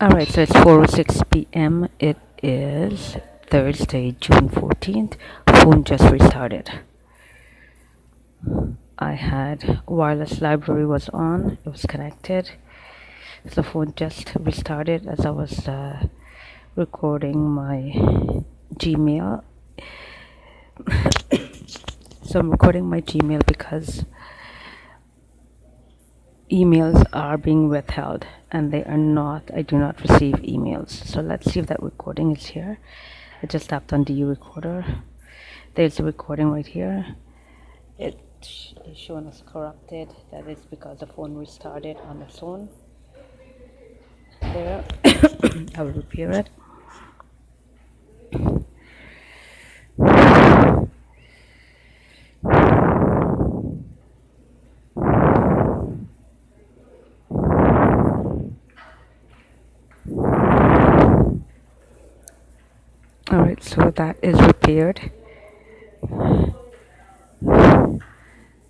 Alright, so it's 4:06 p.m. It is Thursday, June 14th. Phone just restarted. I had wireless library was on, it was connected. So phone just restarted as I was recording my Gmail. So I'm recording my Gmail because emails are being withheld and they are not, I do not receive emails. So let's see if that recording is here. I just tapped on the recorder. There's a recording right here. It is showing us corrupted. That is because the phone restarted on its own. There. I will repair it. Alright, so that is repaired.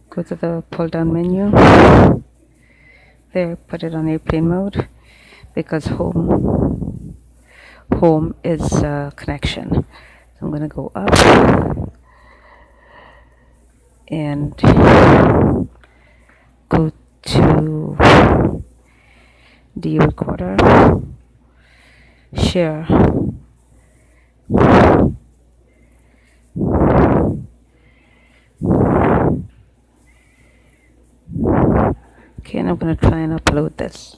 Go to the pull down menu. There, put it on airplane mode because home is connection. So I'm gonna go up and go to the recorder, share. Okay, and I'm gonna try and upload this.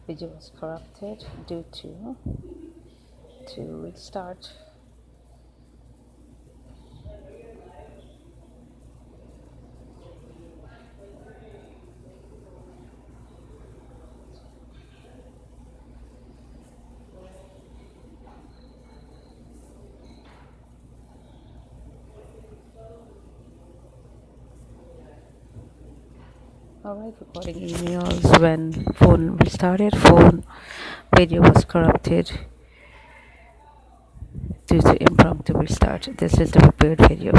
Video was corrupted due to restart. Alright, recording emails when phone restarted. Phone video was corrupted due to impromptu restart. This is the prepared video.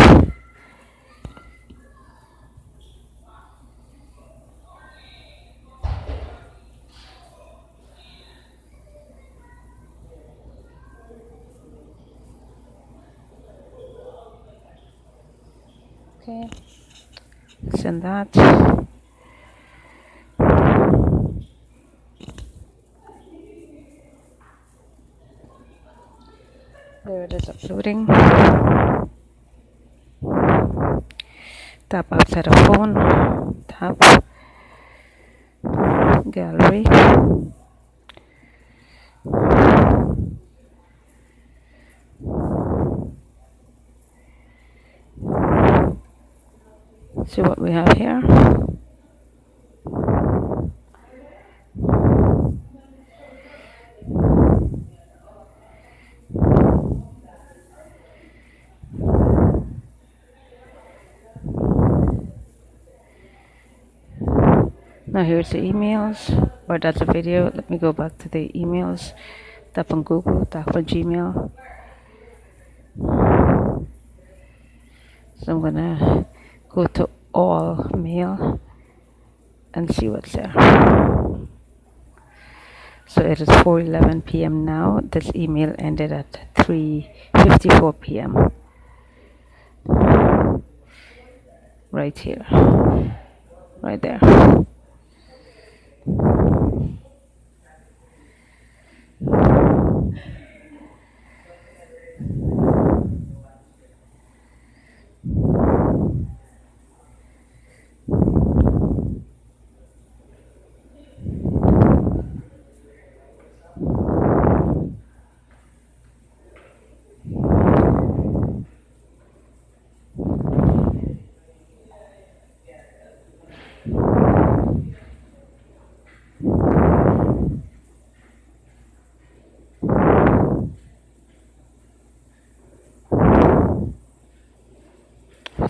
Okay, send that. There it is uploading. Tap outside of phone. Tap gallery. See what we have here. Now here's the emails, or that's a video. Let me go back to the emails. Tap on Google, tap on Gmail. So I'm gonna go to all mail and see what's there. So it is 4:11 p.m. now. This email ended at 3:54 p.m. Right here, right there.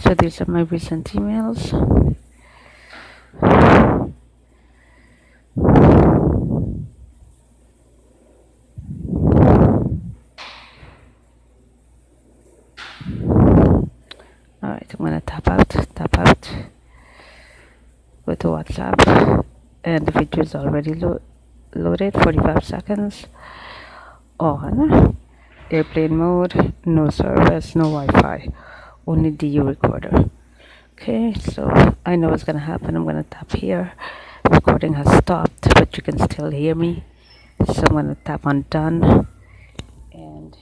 So these are my recent emails. Alright, I'm gonna tap out, go to WhatsApp, and the video is already loaded, 45 seconds. On airplane mode, no service, no Wi-Fi, only DU recorder. Okay, so I know what's gonna happen. I'm gonna tap here. Recording has stopped, but you can still hear me. So I'm gonna tap on done, and